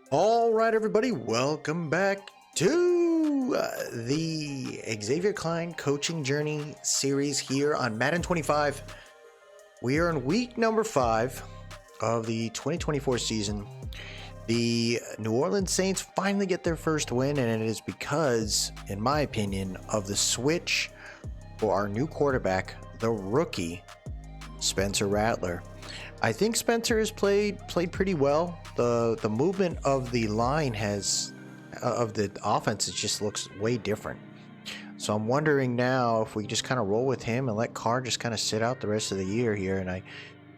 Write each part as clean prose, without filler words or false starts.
All right, everybody, welcome back to the Xavier Klein Coaching Journey series here on Madden 25. We are in week number 5 of the 2024 season. The New Orleans Saints finally get their first win, and it is because, in my opinion, of the switch for our new quarterback, the rookie, Spencer Rattler. I think Spencer has played pretty well. The movement of the line of the offense, it just looks way different. So I'm wondering now if we just kind of roll with him and let Carr just kind of sit out the rest of the year here. And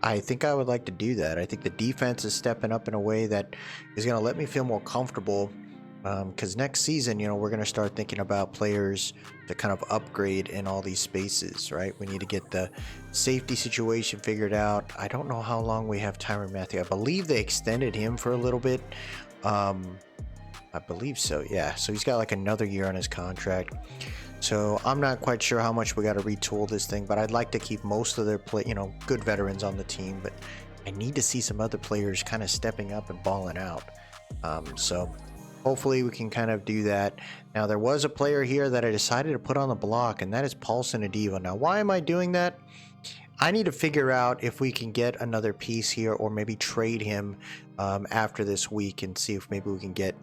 I think I would like to do that. I think the defense is stepping up in a way that is going to let me feel more comfortable. Because next season, we're going to start thinking about players to kind of upgrade in all these spaces, right? We need to get the safety situation figured out. I don't know how long we have Tyrann Mathieu. I believe they extended him for a little bit. I believe so, yeah. So he's got like another year on his contract. So I'm not quite sure how much we got to retool this thing, but I'd like to keep most of their good veterans on the team. But I need to see some other players kind of stepping up and balling out. So hopefully we can kind of do that. Now, there was a player here that I decided to put on the block, and that is Paulson Adebo. Now, why am I doing that? I need to figure out if we can get another piece here or maybe trade him after this week and see if maybe we can get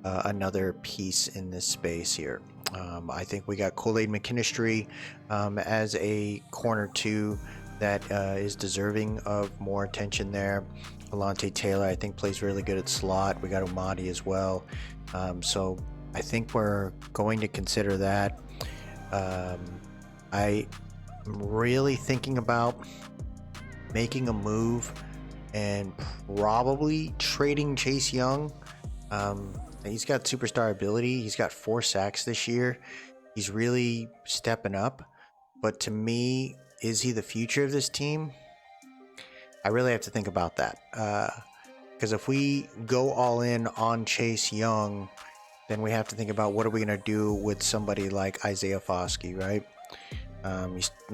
another piece in this space here. I think we got Kool-Aid McKinstry as a corner 2 that is deserving of more attention there. Alontae Taylor, I think, plays really good at slot. We got Umadi as well. So I think we're going to consider that. I'm really thinking about making a move and probably trading Chase Young. He's got superstar ability. He's got 4 sacks this year. He's really stepping up. But to me, is he the future of this team? I really have to think about that. Because if we go all in on Chase Young, then we have to think about what are we going to do with somebody like Isaiah Foskey, right?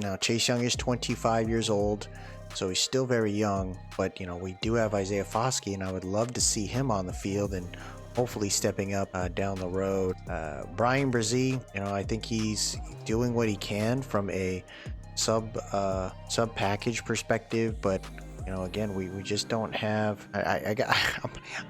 Now, Chase Young is 25 years old, so he's still very young. But, we do have Isaiah Foskey, and I would love to see him on the field and hopefully stepping up down the road. Brian Brzee, I think he's doing what he can from a sub package perspective, but again, we just don't have.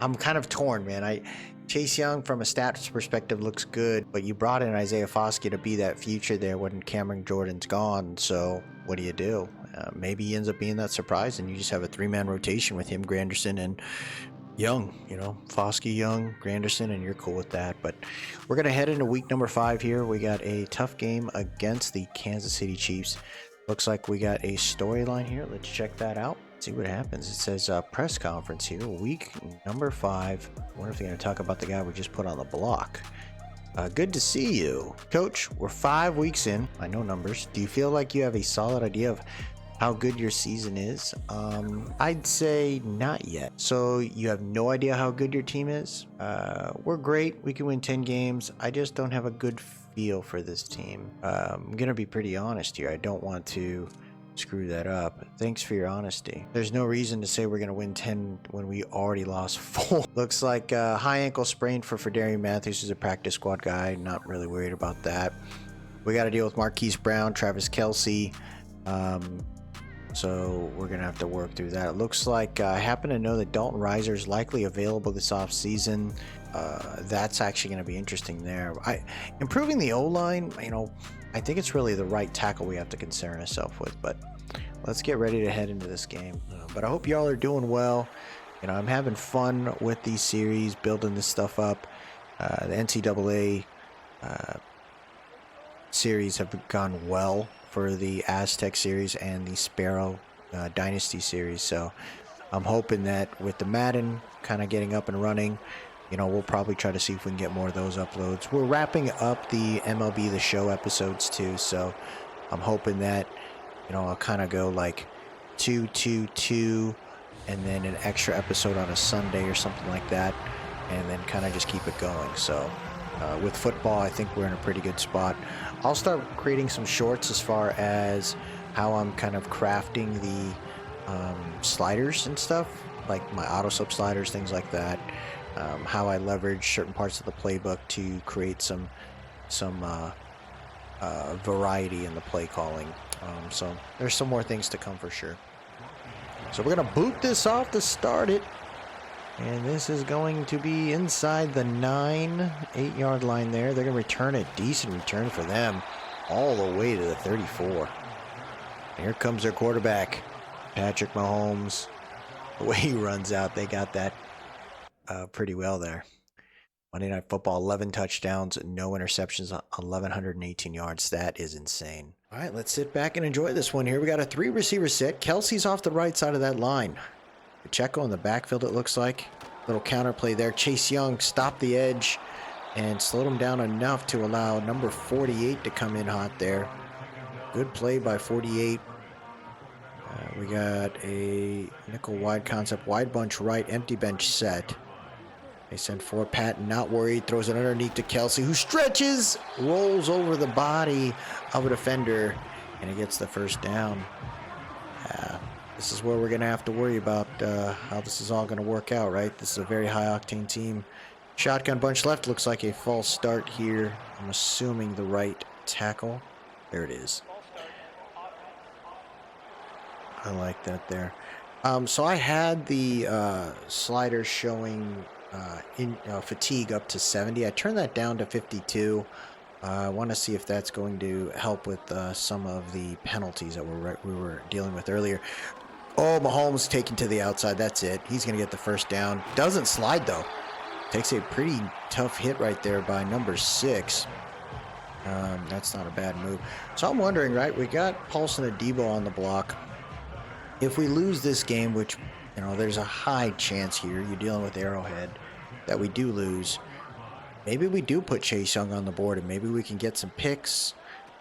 I'm kind of torn, man. Chase Young from a stats perspective looks good, but you brought in Isaiah Foskey to be that future there when Cameron Jordan's gone. So what do? Maybe he ends up being that surprise, and you just have a 3-man rotation with him, Granderson, and Young. Foskey, Young, Granderson, and you're cool with that. But we're gonna head into week number 5 here. We got a tough game against the Kansas City Chiefs. Looks like we got a storyline here. Let's check that out. See what happens. It says press conference here, week number 5. I wonder if they're going to talk about the guy we just put on the block. Good to see you, Coach. We're 5 weeks in. I know numbers. Do you feel like you have a solid idea of how good your season is? I'd say not yet. So you have no idea how good your team is? We're great. We can win 10 games. I just don't have a good feel for this team. I'm going to be pretty honest here. I don't want to screw that up. Thanks for your honesty. There's no reason to say we're going to win 10 when we already lost 4. Looks like high ankle sprain for Tyrann Mathieu, who's a practice squad guy. Not really worried about that. We got to deal with Marquise Brown, Travis Kelce. So we're going to have to work through that. It looks like I happen to know that Dalton Reiser is likely available this offseason. That's actually going to be interesting there. Improving the O-line, I think it's really the right tackle we have to concern ourselves with, but let's get ready to head into this game. But I hope y'all are doing well. I'm having fun with these series, building this stuff up. The NCAA series have gone well for the Aztec series and the Sparrow Dynasty series. So I'm hoping that with the Madden kind of getting up and running, we'll probably try to see if we can get more of those uploads. We're wrapping up the MLB The Show episodes too, so I'm hoping that, I'll kind of go like 2, 2, 2, and then an extra episode on a Sunday or something like that, and then kind of just keep it going. So with football, I think we're in a pretty good spot. I'll start creating some shorts as far as how I'm kind of crafting the sliders and stuff, like my auto sub sliders, things like that. how I leverage certain parts of the playbook to create some variety in the play calling. So there's some more things to come for sure. So we're going to boot this off to start it. And this is going to be inside the 8-yard line there. They're going to return it. Decent return for them. All the way to the 34. Here comes their quarterback, Patrick Mahomes. The way he runs out, they got that pretty well there. Monday Night Football, 11 touchdowns, no interceptions, 1,118 yards. That is insane. All right, let's sit back and enjoy this one here. We got a 3-receiver set. Kelsey's off the right side of that line. Pacheco in the backfield, it looks like. Little counterplay there. Chase Young stopped the edge and slowed him down enough to allow number 48 to come in hot there. Good play by 48. We got a nickel wide concept, wide bunch right, empty bench set. They send for Patton, not worried, throws it underneath to Kelsey, who stretches, rolls over the body of a defender, and he gets the first down. This is where we're going to have to worry about how this is all going to work out, right? This is a very high-octane team. Shotgun bunch left, looks like a false start here. I'm assuming the right tackle. There it is. I like that there. So I had the slider showing fatigue up to 70. I turned that down to 52. I want to see if that's going to help with some of the penalties that we were dealing with earlier. Oh, Mahomes taken to the outside. That's it. He's going to get the first down. Doesn't slide, though. Takes a pretty tough hit right there by number 6. That's not a bad move. So I'm wondering, right, we got Paulson Adebo on the block. If we lose this game, which, you know, there's a high chance here, you're dealing with Arrowhead, that we do lose, maybe we do put Chase Young on the board and maybe we can get some picks.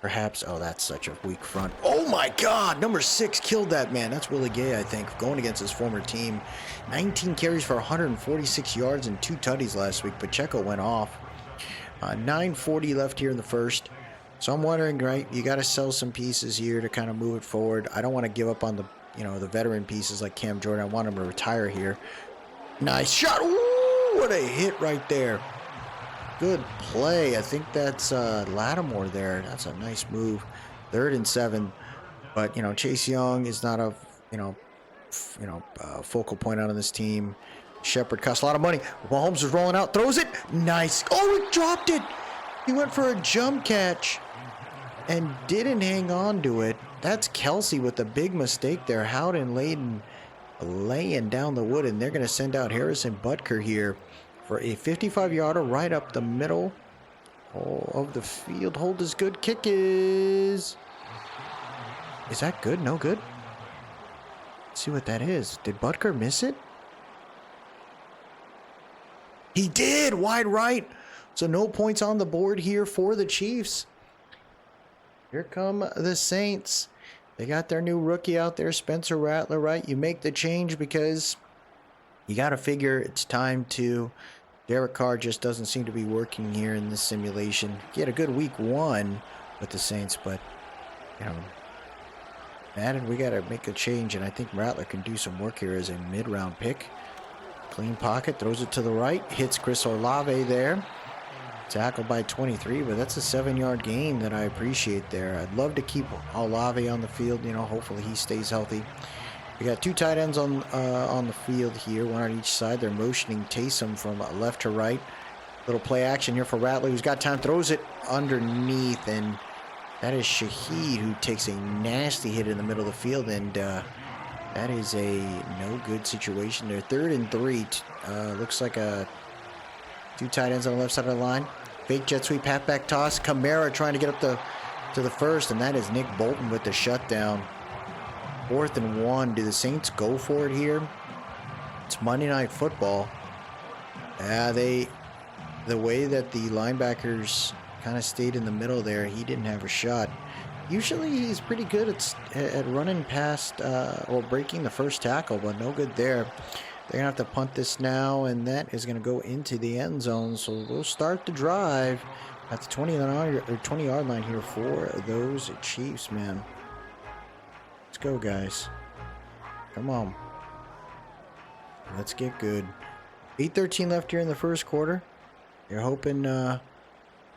Perhaps, oh, that's such a weak front. Oh my God, number 6 killed that man. That's Willie Gay, I think, going against his former team. 19 carries for 146 yards and 2 tutties last week. Pacheco went off. 9:40 left here in the first. So I'm wondering, right, you got to sell some pieces here to kind of move it forward. I don't want to give up on the, you know, the veteran pieces like Cam Jordan. I want him to retire here. Nice shot. Ooh, what a hit right there. Good play. I think that's Lattimore there. That's a nice move. 3rd and 7. But, you know, Chase Young is not a, focal point out on this team. Shepard costs a lot of money. Mahomes is rolling out, throws it. Nice. Oh, he dropped it. He went for a jump catch and didn't hang on to it. That's Kelsey with a big mistake there. Howden laying down the wood, and they're going to send out Harrison Butker here for a 55-yarder right up the middle of the field. Hold is good. Kick is that good? No good? Let's see what that is. Did Butker miss it? He did! Wide right. So no points on the board here for the Chiefs. Here come the Saints. They got their new rookie out there, Spencer Rattler, right? You make the change because you got to figure it's time to... Derek Carr just doesn't seem to be working here in this simulation. He had a good week 1 with the Saints, but, you know, Madden, we got to make a change, and I think Rattler can do some work here as a mid-round pick. Clean pocket, throws it to the right, hits Chris Olave there. Tackled by 23, but that's a 7-yard gain that I appreciate there. I'd love to keep Olave on the field, you know, hopefully he stays healthy. We got 2 tight ends on the field here, one on each side. They're motioning Taysom from left to right. Little play action here for Rattler, who's got time, throws it underneath, and that is Shaheed, who takes a nasty hit in the middle of the field, and that is a no-good situation there. 3rd and 3. Looks like 2 tight ends on the left side of the line. Fake jet sweep, halfback toss. Kamara trying to get up to the first, and that is Nick Bolton with the shutdown. 4th and 1. Do the Saints go for it here? It's Monday Night Football. The way that the linebackers kind of stayed in the middle there, he didn't have a shot. Usually he's pretty good at running past or breaking the first tackle, but no good there. They're going to have to punt this now, and that is going to go into the end zone. So they'll start the drive at the 20-yard line here for those Chiefs, man. Let's go, guys. Come on. Let's get good. 8:13 left here in the first quarter. You're hoping to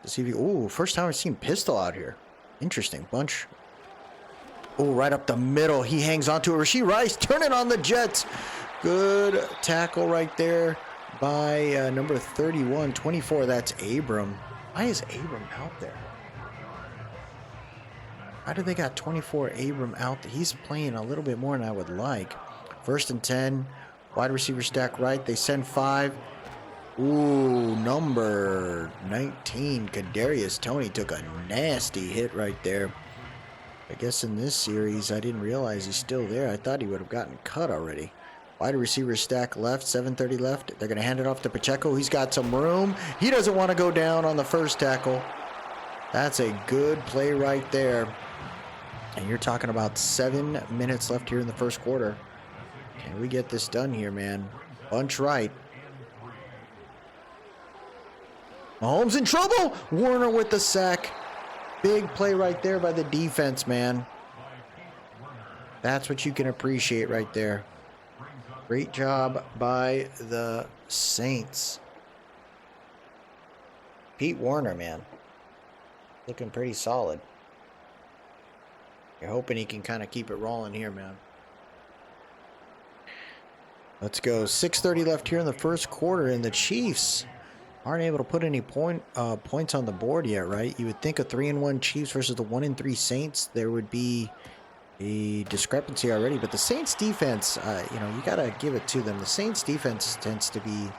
see if you... Ooh, first time I've seen Pistol out here. Interesting. Bunch. Oh, right up the middle. He hangs onto it. Rashee Rice turning on the Jets. Good tackle right there by number 31, 24. That's Abram. Why is Abram out there? Why do they got 24 Abram out there? He's playing a little bit more than I would like. 1st and 10. Wide receiver stack right. They send 5. Ooh, number 19, Kadarius Toney took a nasty hit right there. I guess in this series, I didn't realize he's still there. I thought he would have gotten cut already. Wide receiver stack left, 7:30 left. They're going to hand it off to Pacheco. He's got some room. He doesn't want to go down on the first tackle. That's a good play right there. And you're talking about 7 minutes left here in the first quarter. Can we get this done here, man? Bunch right. Mahomes in trouble. Warner with the sack. Big play right there by the defense, man. That's what you can appreciate right there. Great job by the Saints. Pete Warner, man. Looking pretty solid. You're hoping he can kind of keep it rolling here, man. Let's go. 6:30 left here in the first quarter, and the Chiefs aren't able to put any points on the board yet, right? You would think a 3-1 Chiefs versus the 1-3 Saints, there would be a discrepancy already. But the Saints defense, you know, you got to give it to them. The Saints defense tends to be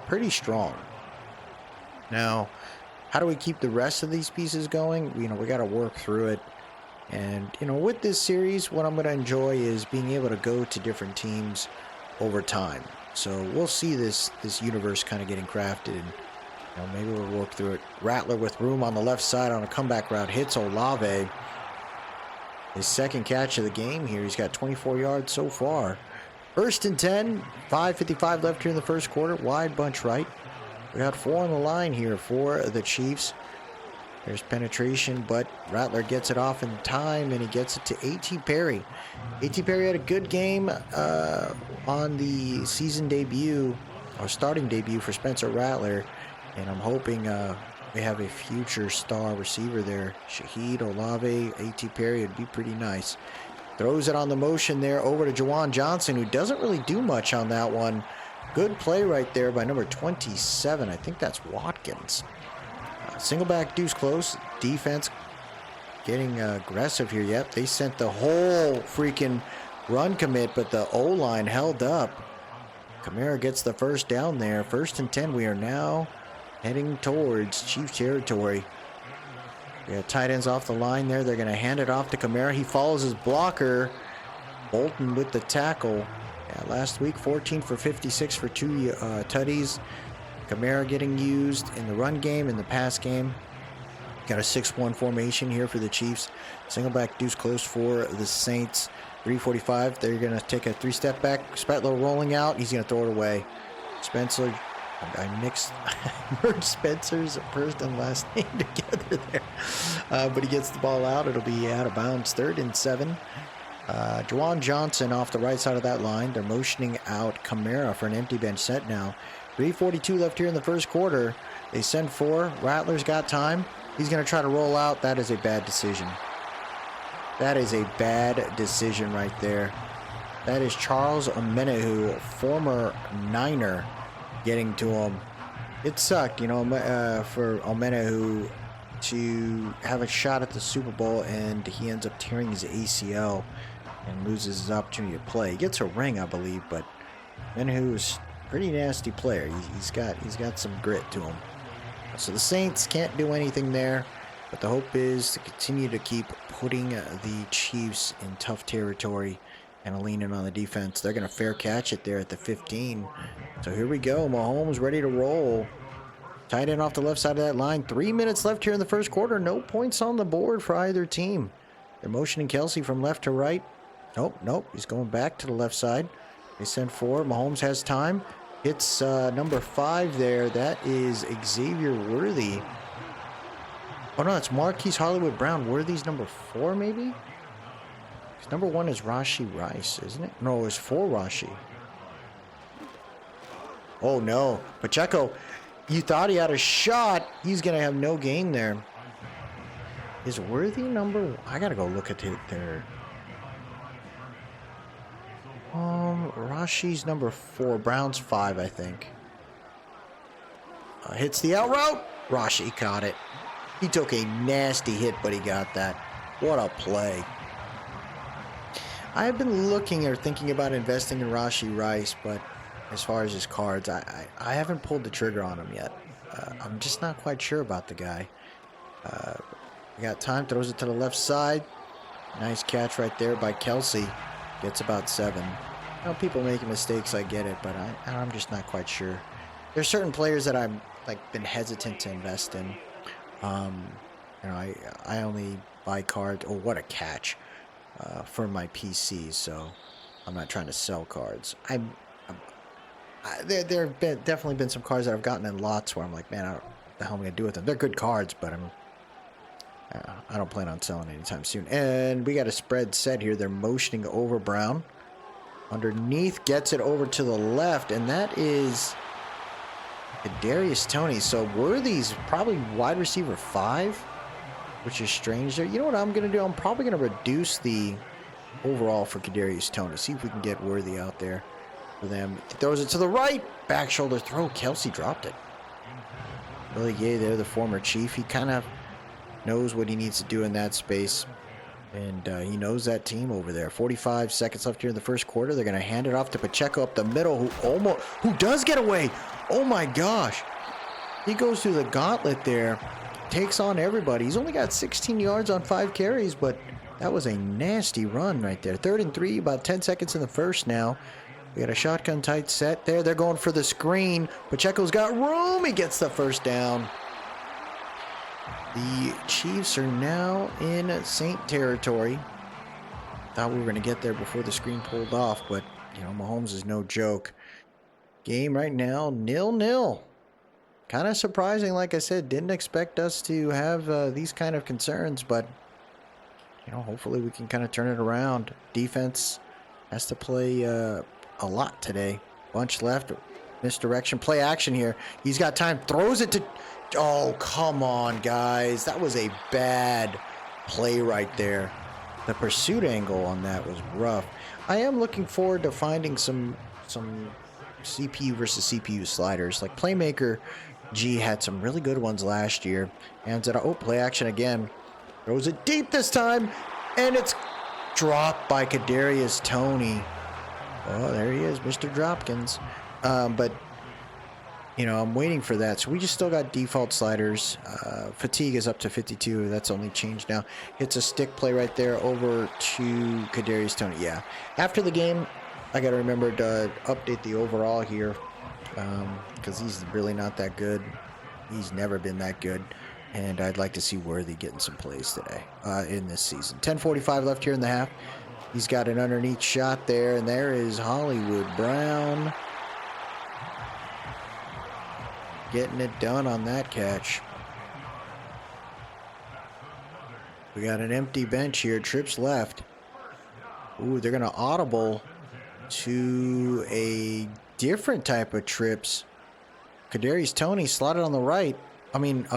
pretty strong. Now, how do we keep the rest of these pieces going? You know, we got to work through it. And, you know, with this series, what I'm going to enjoy is being able to go to different teams over time. So we'll see this universe kind of getting crafted, and you know, maybe we'll work through it. Rattler with room on the left side on a comeback route hits Olave. His second catch of the game here. He's got 24 yards so far. 1st and 10, 5:55 left here in the first quarter. Wide bunch right. We got 4 on the line here for the Chiefs. There's penetration, but Rattler gets it off in time, and he gets it to A.T. Perry. A.T. Perry had a good game on the season debut, or starting debut for Spencer Rattler, and I'm hoping we have a future star receiver there. Shaheed, Olave, A.T. Perry would be pretty nice. Throws it on the motion there over to Juwan Johnson, who doesn't really do much on that one. Good play right there by number 27. I think that's Watkins. Single back deuce close. Defense getting aggressive here. Yep, they sent the whole freaking run commit, but the O-line held up. Kamara gets the first down there. 1st and 10. We are now heading towards Chiefs territory. We got tight ends off the line there. They're going to hand it off to Kamara. He follows his blocker. Bolton with the tackle. Yeah, last week, 14 for 56 for 2 tutties. Kamara getting used in the run game, in the pass game. Got a 6-1 formation here for the Chiefs. Single back deuce close for the Saints. 3:45. They're going to take a 3-step back. Spetler rolling out. He's going to throw it away. Spencer. I merged Spencer's first and last name together there. But he gets the ball out. It'll be out of bounds. 3rd and 7. Juwan Johnson off the right side of that line. They're motioning out Kamara for an empty bench set now. 3:42 left here in the first quarter. They send 4. Rattler's got time. He's going to try to roll out. That is a bad decision. That is a bad decision right there. That is Charles Omenihu, former Niner, getting to him. It sucked, you know, for Omenihu to have a shot at the Super Bowl, and he ends up tearing his ACL and loses his opportunity to play. He gets a ring, I believe, but Omenihu is pretty nasty player. He's got some grit to him. So the Saints can't do anything there, but the hope is to continue to keep putting the Chiefs in tough territory and leaning on the defense. They're going to fair catch it there at the 15. So here we go. Mahomes ready to roll. Tight end off the left side of that line. 3 minutes left here in the first quarter. No points on the board for either team. They're motioning Kelsey from left to right. Nope. He's going back to the left side. They send 4. Mahomes has time. Hits number 5 there. That is Xavier Worthy. Oh, no, it's Marquise Hollywood Brown. Worthy's number 4, maybe? Number 1 is Rashee Rice, isn't it? No, it's 4 Rashee. Oh, no. Pacheco, you thought he had a shot. He's going to have no gain there. Is Worthy number... I got to go look at their... Rashi's number 4. Brown's 5, I think. Hits the out route. Rashi caught it. He took a nasty hit, but he got that. What a play. I've been looking or thinking about investing in Rashi Rice, but as far as his cards, I haven't pulled the trigger on him yet. I'm just not quite sure about the guy. We got time, throws it to the left side. Nice catch right there by Kelsey. Gets about 7. You know, people making mistakes, I get it, but I'm just not quite sure. There's certain players that I'm been hesitant to invest in. You know, I only buy cards. Oh, what a catch for my PC. So I'm not trying to sell cards. There have definitely been some cards that I've gotten in lots where I'm like, man, what the hell am I gonna do with them? They're good cards, but I don't plan on selling anytime soon. And we got a spread set here. They're motioning over Brown. Underneath, gets it over to the left, and that is Kadarius Toney. So Worthy's probably wide receiver 5, which is strange there. You know what I'm going to do? I'm probably going to reduce the overall for Kadarius Toney. See if we can get Worthy out there for them. He throws it to the right. Back shoulder throw. Kelsey dropped it. Billy Gay there, the former Chief. He kind of knows what he needs to do in that space. And he knows that team over there. 45 seconds left here in the first quarter. They're going to hand it off to Pacheco up the middle, who does get away. Oh my gosh. He goes through the gauntlet there. Takes on everybody. He's only got 16 yards on 5 carries, but that was a nasty run right there. 3rd and 3, about 10 seconds in the first now. We got a shotgun tight set there. They're going for the screen. Pacheco's got room. He gets the first down. The Chiefs are now in Saint territory. Thought we were going to get there before the screen pulled off, but, you know, Mahomes is no joke. Game right now, 0-0. Kind of surprising, like I said. Didn't expect us to have these kind of concerns, but, you know, hopefully we can kind of turn it around. Defense has to play a lot today. Bunch left. Misdirection. Play action here. He's got time. Throws it to... Oh, come on, guys. That was a bad play right there. The pursuit angle on that was rough. I am looking forward to finding some CPU versus CPU sliders. Like Playmaker G had some really good ones last year. Hands it out. Oh, play action again. Throws it deep this time. And it's dropped by Kadarius Toney. Oh, there he is, Mr. Dropkins. But... you know, I'm waiting for that. So we just still got default sliders. Fatigue is up to 52. That's only changed now. Hits a stick play right there over to Kadarius Toney. Yeah. After the game, I got to remember to update the overall here because he's really not that good. He's never been that good. And I'd like to see Worthy getting some plays today in this season. 10:45 left here in the half. He's got an underneath shot there. And there is Hollywood Brown. Getting it done on that catch. We got an empty bench here. Trips left. Ooh, they're going to audible to a different type of trips. Kadarius Toney slotted on the right.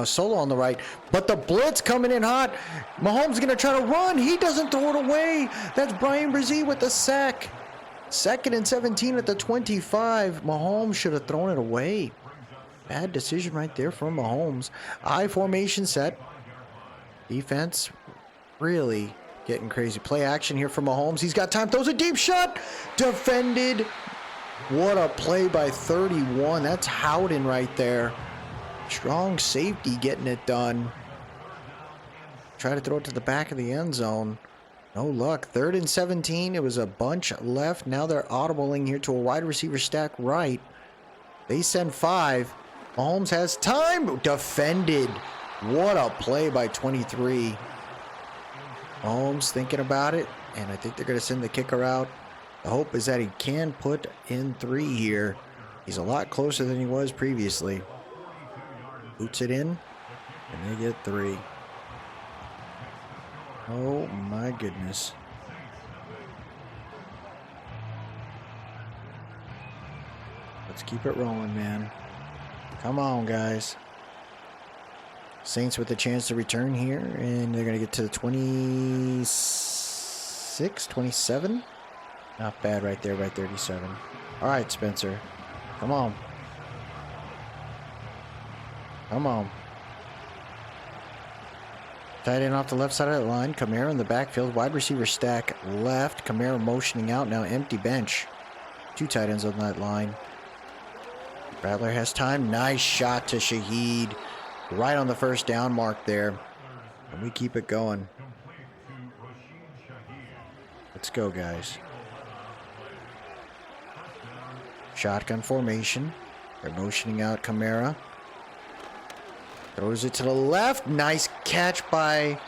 Solo on the right. But the blitz coming in hot. Mahomes going to try to run. He doesn't throw it away. That's Brian Brzee with the sack. 2nd and 17 at the 25. Mahomes should have thrown it away. Bad decision right there from Mahomes. I formation set. Defense really getting crazy. Play action here for Mahomes. He's got time. Throws a deep shot. Defended. What a play by 31. That's Howden right there. Strong safety getting it done. Try to throw it to the back of the end zone. No luck. 3rd and 17. It was a bunch left. Now they're audibling here to a wide receiver stack right. They send 5. Mahomes has time. Defended. What a play by 23. Mahomes thinking about it, and I think they're going to send the kicker out. The hope is that he can put in 3 here. He's a lot closer than he was previously. Boots it in, and they get 3. Oh, my goodness. Let's keep it rolling, man. Come on, guys. Saints with a chance to return here, and they're going to get to the 26, 27. Not bad right there by 37. All right, Spencer. Come on. Come on. Tight end off the left side of that line. Kamara in the backfield. Wide receiver stack left. Kamara motioning out. Now empty bench. 2 tight ends on that line. Rattler has time. Nice shot to Shaheed. Right on the first down mark there. And we keep it going. Let's go, guys. Shotgun formation. They're motioning out Kamara. Throws it to the left. Nice catch by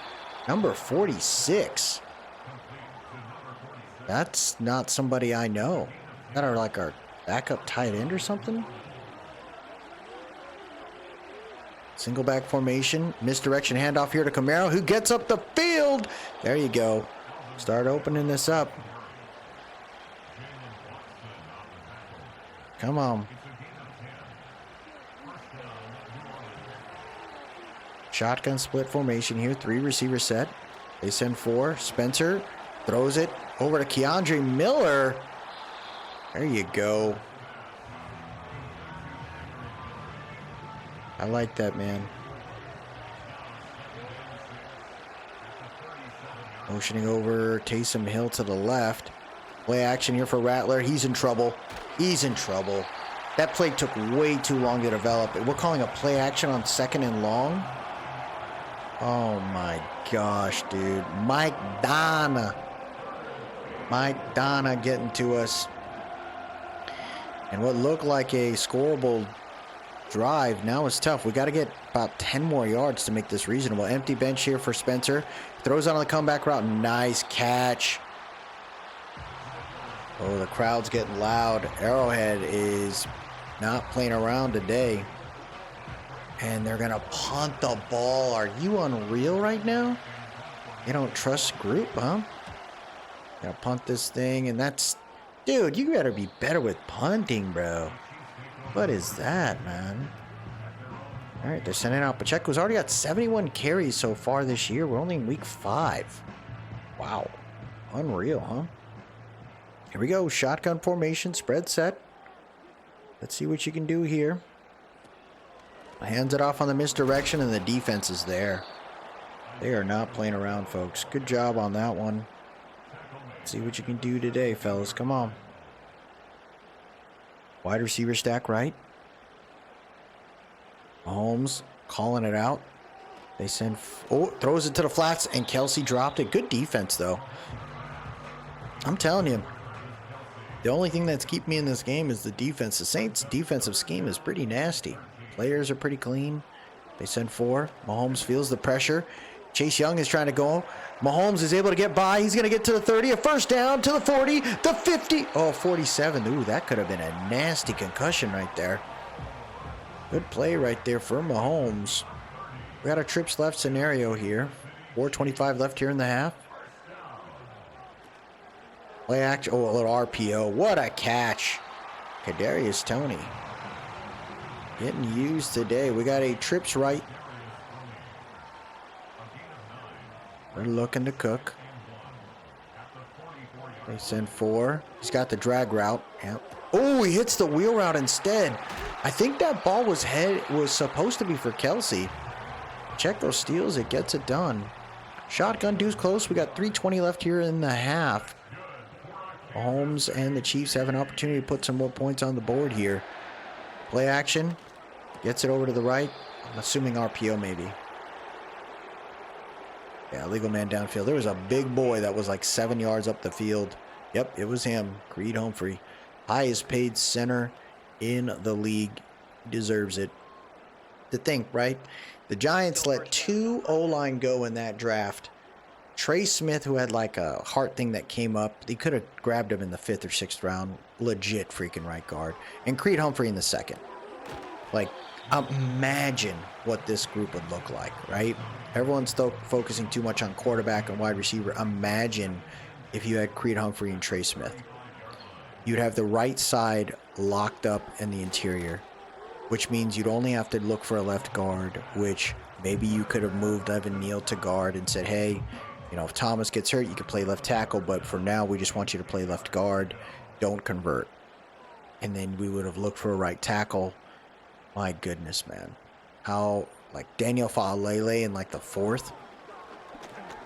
number 46. That's not somebody I know. That are like our backup tight end or something. Single back formation. Misdirection handoff here to Kamara, who gets up the field. There you go. Start opening this up. Come on. Shotgun split formation here. 3 receiver set. They send 4. Spencer throws it over to Keandre Miller. There you go. I like that, man. Motioning over Taysom Hill to the left. Play action here for Rattler. He's in trouble. He's in trouble. That play took way too long to develop. We're calling a play action on 2nd and long. Oh my gosh, dude. Mike Donna getting to us. And what looked like a scoreable drive now is tough. We got to get about 10 more yards to make this reasonable. Empty bench here for Spencer. Throws on the comeback route. Nice catch. Oh, the crowd's getting loud. Arrowhead is not playing around today. And they're going to punt the ball. Are you unreal right now? You don't trust group, huh? Gotta punt this thing, and that's... Dude, you better be better with punting, bro. What is that, man? All right, they're sending out Pacheco's already got 71 carries so far this year. We're only in week 5. Wow. Unreal, huh? Here we go. Shotgun formation, spread set. Let's see what you can do here. Hands it off on the misdirection, and the defense is there. They are not playing around, folks. Good job on that one. Let's see what you can do today, fellas. Come on. Wide receiver stack right. Mahomes calling it out. They send... Oh, throws it to the flats, and Kelsey dropped it. Good defense, though. I'm telling you. The only thing that's keeping me in this game is the defense. The Saints' defensive scheme is pretty nasty. Players are pretty clean. They send 4. Mahomes feels the pressure. Chase Young is trying to go. Mahomes is able to get by. He's going to get to the 30. A first down to the 40. The 50. Oh, 47. Ooh, that could have been a nasty concussion right there. Good play right there for Mahomes. We got a trips left scenario here. 4:25 left here in the half. Play action. Oh, a little RPO. What a catch. Kadarius Toney. Getting used today. We got a trips right. We're looking to cook. They send 4. He's got the drag route. Yep. Oh, he hits the wheel route instead. I think that ball was supposed to be for Kelsey. Check those steals. It gets it done. Shotgun deuce close. We got 3:20 left here in the half. Mahomes and the Chiefs have an opportunity to put some more points on the board here. Play action. Gets it over to the right. I'm assuming RPO maybe. Yeah, legal man downfield. There was a big boy that was like 7 yards up the field. Yep, it was him. Creed Humphrey. Highest paid center in the league. Deserves it. To think, right? The Giants let 2 O-line go in that draft. Trey Smith, who had like a heart thing that came up, they could have grabbed him in the 5th or 6th round. Legit freaking right guard. And Creed Humphrey in the 2nd. Like, imagine what this group would look like, right? Everyone's focusing too much on quarterback and wide receiver. Imagine if you had Creed Humphrey and Trey Smith. you'd have the right side locked up in the interior, which means you'd only have to look for a left guard, which maybe you could have moved Evan Neal to guard and said, hey, you know, if Thomas gets hurt, you can play left tackle, but for now, we just want you to play left guard. Don't convert. And then we would have looked for a right tackle. My goodness, man. How, like, Daniel Fa'alele in, like, the 4th?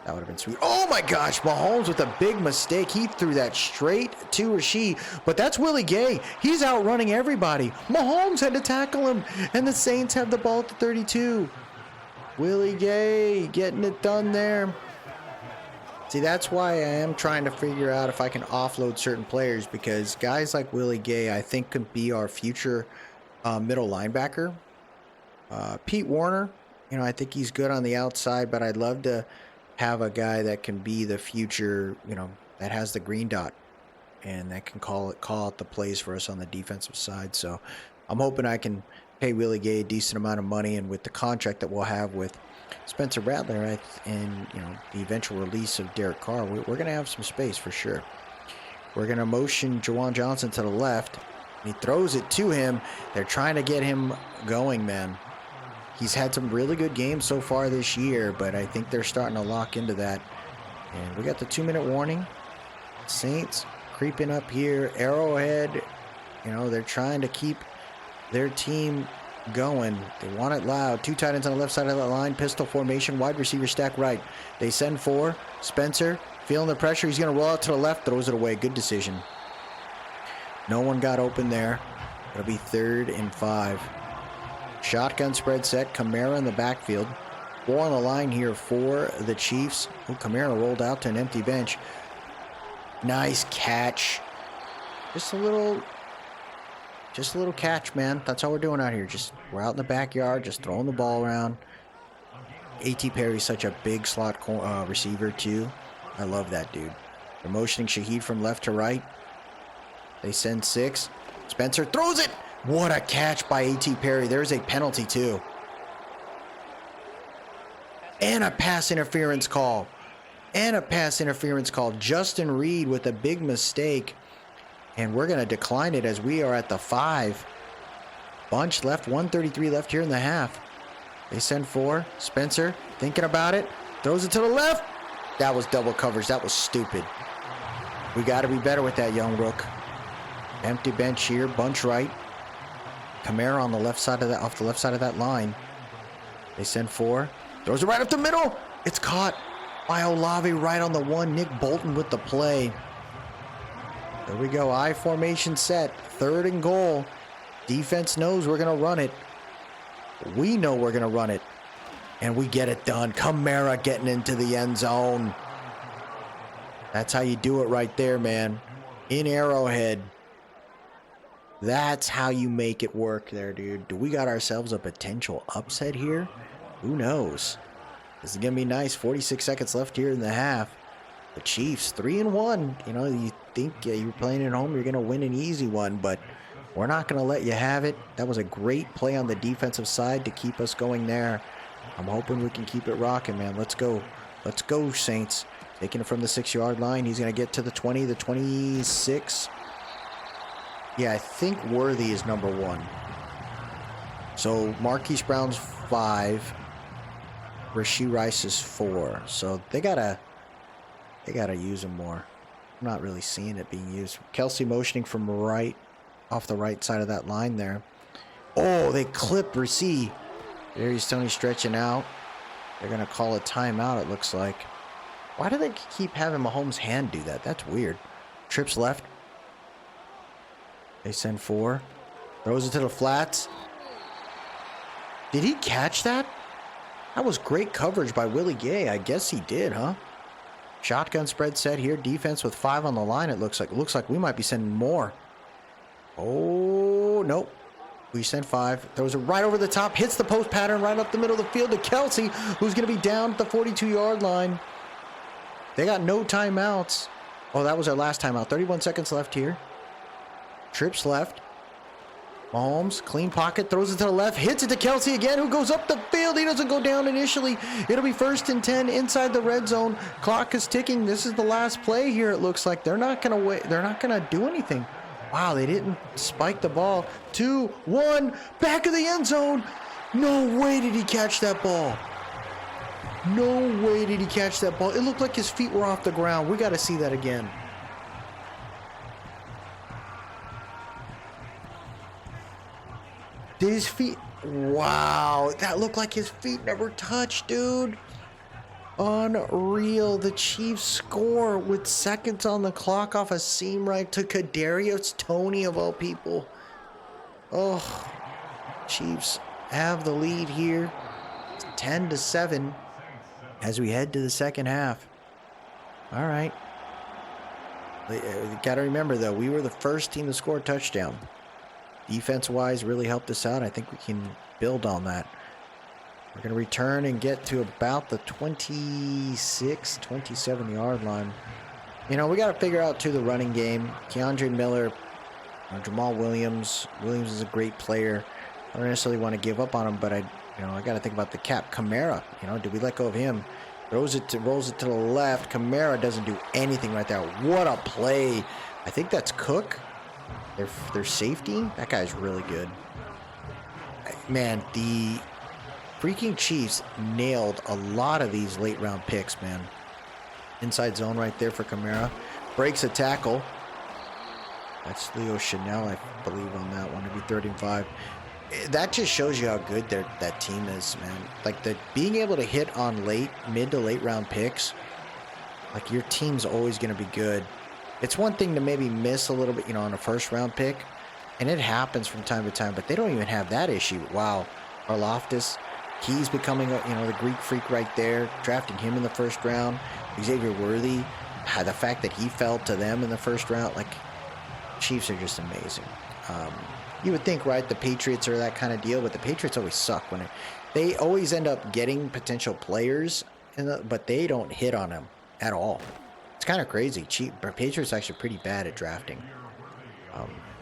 That would have been sweet. Oh, my gosh. Mahomes with a big mistake. He threw that straight to Rasheed. But that's Willie Gay. He's outrunning everybody. Mahomes had to tackle him. And the Saints have the ball at the 32. Willie Gay getting it done there. See, that's why I am trying to figure out if I can offload certain players, because guys like Willie Gay, I think, could be our future middle linebacker. Pete Warner, you know, I think he's good on the outside, but I'd love to have a guy that can be the future, you know, that has the green dot and that can call out the plays for us on the defensive side. So I'm hoping I can pay Willie Gay a decent amount of money, and with the contract that we'll have with Spencer Rattler and, you know, the eventual release of Derek Carr, we're going to have some space for sure. We're going to motion Jawan Johnson to the left. He throws it to him. They're trying to get him going, man. He's had some really good games so far this year, but I think they're starting to lock into that. And we got the 2-minute warning. Saints creeping up here. Arrowhead, you know, they're trying to keep their team going. They want it loud. 2 tight ends on the left side of the line. Pistol formation. Wide receiver stack right. They send 4. Spencer feeling the pressure. He's going to roll out to the left. Throws it away. Good decision. No one got open there. It'll be 3rd and 5. Shotgun spread set. Kamara in the backfield. 4 on the line here for the Chiefs. Oh, Kamara rolled out to an empty bench. Nice catch. Just a little catch, man. That's all we're doing out here. We're out in the backyard, just throwing the ball around. A.T. Perry's such a big slot receiver, too. I love that dude. They're motioning Shaheed from left to right. They send 6. Spencer throws it. What a catch by A.T. Perry. There's a penalty, too. And a pass interference call. Justin Reed with a big mistake. And we're going to decline it as we are at the 5. Bunch left, 1:33 left here in the half. They send 4. Spencer thinking about it. Throws it to the left. That was double coverage. That was stupid. We got to be better with that, young rook. Empty bench here. Bunch right. Kamara on the left side of that, off the left side of that line. They send 4. Throws it right up the middle. It's caught by Olave right on the 1. Nick Bolton with the play. There we go. I formation set. 3rd and goal. Defense knows we're going to run it. We know we're going to run it. And we get it done. Kamara getting into the end zone. That's how you do it right there, man. In Arrowhead. That's how you make it work there, dude. Do we got ourselves a potential upset here? Who knows? This is going to be nice. 46 seconds left here in the half. The Chiefs, 3-1. You know, you think you're playing at home, you're going to win an easy one, but we're not going to let you have it. That was a great play on the defensive side to keep us going there. I'm hoping we can keep it rocking, man. Let's go. Let's go, Saints. Taking it from the 6-yard line. He's going to get to the 20, the 26. Yeah, I think Worthy is number 1. So Marquise Brown's 5. Rashee Rice is 4. So they gotta use him more. I'm not really seeing it being used. Kelsey motioning from right, off the right side of that line there. Oh, they clip Rasheed. Darius Toney stretching out. They're gonna call a timeout, it looks like. Why do they keep having Mahomes' hand do that? That's weird. Trips left. They send 4. Throws it to the flats. Did he catch that? That was great coverage by Willie Gay. I guess he did, huh? Shotgun spread set here. Defense with 5 on the line, it looks like. It looks like we might be sending more. Oh, nope. We sent 5. Throws it right over the top. Hits the post pattern right up the middle of the field to Kelsey, who's going to be down at the 42-yard line. They got no timeouts. Oh, that was our last timeout. 31 seconds left here. Trips left. Mahomes, clean pocket, throws it to the left, hits it to Kelsey again, who goes up the field. He doesn't go down initially. It'll be 1st and 10 inside the red zone. Clock is ticking. This is the last play here, it looks like. They're not going to wait. They're not going to do anything. Wow, they didn't spike the ball. 2-1, back of the end zone. No way did he catch that ball. No way did he catch that ball. It looked like his feet were off the ground. We got to see that again. Did his feet... Wow, that looked like his feet never touched, dude. Unreal. The Chiefs score with seconds on the clock off a seam right to Kadarius Toney of all people. Oh, Chiefs have the lead here. It's 10-7 as we head to the second half. All right. You got to remember, though, we were the first team to score a touchdown. Defense-wise, really helped us out. I think we can build on that. We're going to return and get to about the 26, 27-yard line. You know, we got to figure out, too, the running game. Keandre Miller, Jamal Williams. Williams is a great player. I don't necessarily want to give up on him, but I got to think about the cap. Kamara, did we let go of him? Rolls it to the left. Kamara doesn't do anything right there. What a play. I think that's Cook. Their safety. That guy's really good. Man, the freaking Chiefs nailed a lot of these late round picks, man. Inside zone right there for Kamara. Breaks a tackle. That's Leo Chanel, I believe, on that one. It'd be 35. That just shows you how good that team is, man. Like, being able to hit on mid to late round picks, like, your team's always going to be good. It's one thing to maybe miss a little bit, on a first round pick, and it happens from time to time, but they don't even have that issue. Wow. Arloftus, he's becoming the Greek freak right there, drafting him in the first round. Xavier Worthy, the fact that he fell to them in the first round, like, Chiefs are just amazing. You would think, right, the Patriots are that kind of deal, but the Patriots always suck they always end up getting potential players, but they don't hit on them at all. It's kind of crazy. Patriots are actually pretty bad at drafting.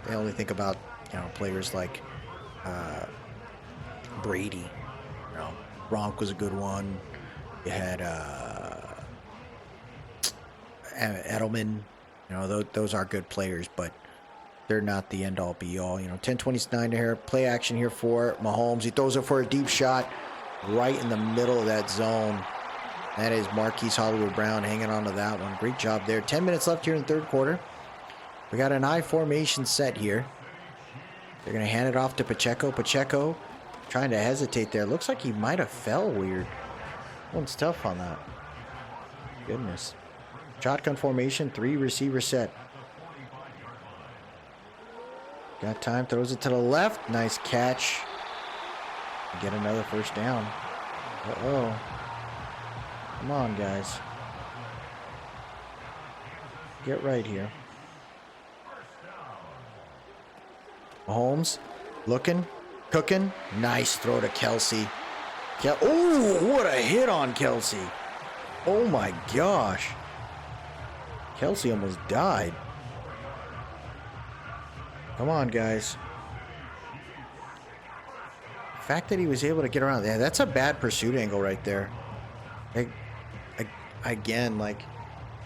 They only think about players like Brady. Gronk was a good one. You had Edelman. Those are good players, but they're not the end-all, be-all. 10-29 here. Play action here for Mahomes. He throws it for a deep shot right in the middle of that zone. That is Marquise Hollywood Brown hanging on to that one. Great job there. 10 minutes left here in the third quarter. We got an I formation set here. They're going to hand it off to Pacheco. Pacheco trying to hesitate there. Looks like he might have fell weird. One's tough on that. Goodness. Shotgun formation, 3 receiver set. Got time, throws it to the left. Nice catch. Get another first down. Uh-oh. Come on, guys. Get right here. Mahomes, looking, cooking. Nice throw to Kelsey. Oh, what a hit on Kelsey. Oh my gosh. Kelsey almost died. Come on, guys. The fact that he was able to get around. Yeah, that's a bad pursuit angle right there. Again, like,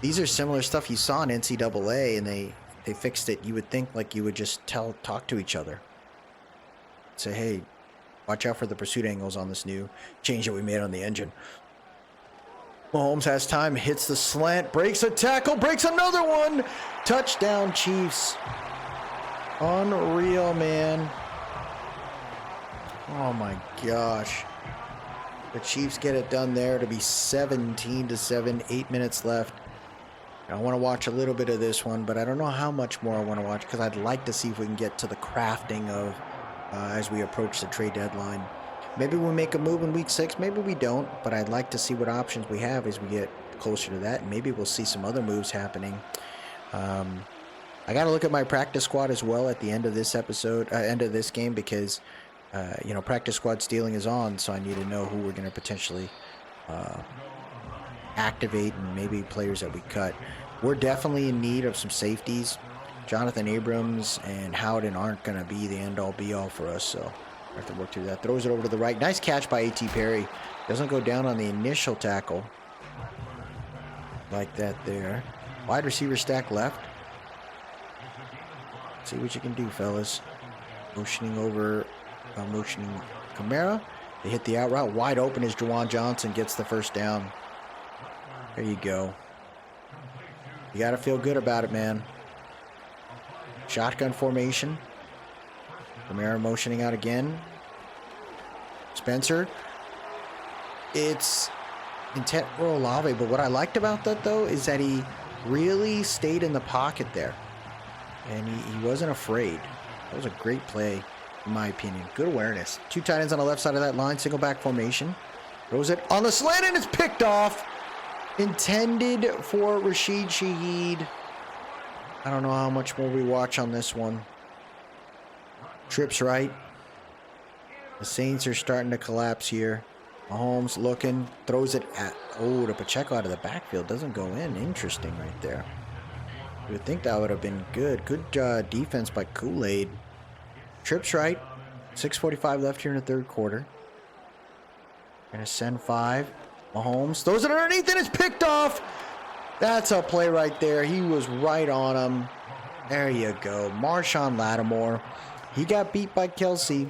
these are similar stuff you saw in NCAA, and they fixed it. You would think, like, you would just talk to each other. Say, hey, watch out for the pursuit angles on this new change that we made on the engine. Mahomes has time, hits the slant, breaks a tackle, breaks another one. Touchdown, Chiefs. Unreal, man. Oh my gosh. The Chiefs get it done there to be 17-7, 8 minutes left. I want to watch a little bit of this one, but I don't know how much more I want to watch, because I'd like to see if we can get to the crafting of as we approach the trade deadline. Maybe we'll make a move in week 6, maybe we don't, but I'd like to see what options we have as we get closer to that, and maybe we'll see some other moves happening. I got to look at my practice squad as well at the end of this episode, end of this game, because practice squad stealing is on, so I need to know who we're going to potentially activate, and maybe players that we cut. We're definitely in need of some safeties. Jonathan Abrams and Howden aren't going to be the end-all, be-all for us, so I have to work through that. Throws it over to the right. Nice catch by A.T. Perry. Doesn't go down on the initial tackle like that there. Wide receiver stack left. See what you can do, fellas. Motioning over, motioning Kamara. They hit the out route. Wide open as Juwan Johnson gets the first down. There you go. You got to feel good about it, man. Shotgun formation. Kamara motioning out again. Spencer. It's intent for Olave, but what I liked about that, though, is that he really stayed in the pocket there. And he wasn't afraid. That was a great play, in my opinion. Good awareness. Two tight ends on the left side of that line. Single back formation. Throws it on the slant, and it's picked off. Intended for Rashid Shaheed. I don't know how much more we watch on this one. Trips right. The Saints are starting to collapse here. Mahomes looking, throws it at, to Pacheco out of the backfield. Doesn't go in. Interesting right there. You would think that would have been good. Good defense by Kool-Aid. Trips right. 6:45 left here in the third quarter. Gonna send 5. Mahomes throws it underneath and it's picked off. That's a play right there. He was right on him. There you go. Marshawn Lattimore. He got beat by Kelsey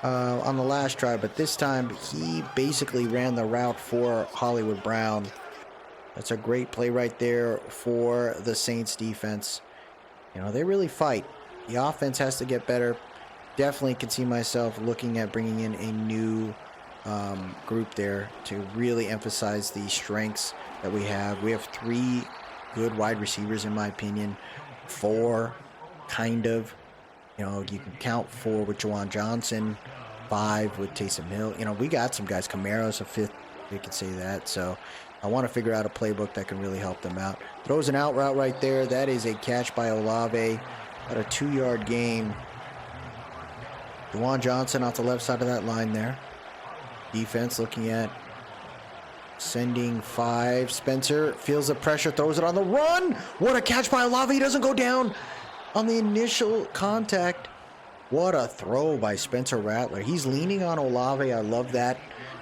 on the last drive, but this time he basically ran the route for Hollywood Brown. That's a great play right there for the Saints defense. You know, they really fight. The offense has to get better. Definitely can see myself looking at bringing in a new group there to really emphasize the strengths that we have. We have 3 good wide receivers, in my opinion. 4, kind of. You know, you can count 4 with Juwan Johnson, 5 with Taysom Hill. You know, we got some guys. Camaro's a 5th. You can say that. So I want to figure out a playbook that can really help them out. Throws an out route right there. That is a catch by Olave. About a 2-yard gain. Juwan Johnson off the left side of that line there. Defense looking at sending 5. Spencer feels the pressure, throws it on the run. What a catch by Olave. He doesn't go down on the initial contact. What a throw by Spencer Rattler. He's leaning on Olave. I love that.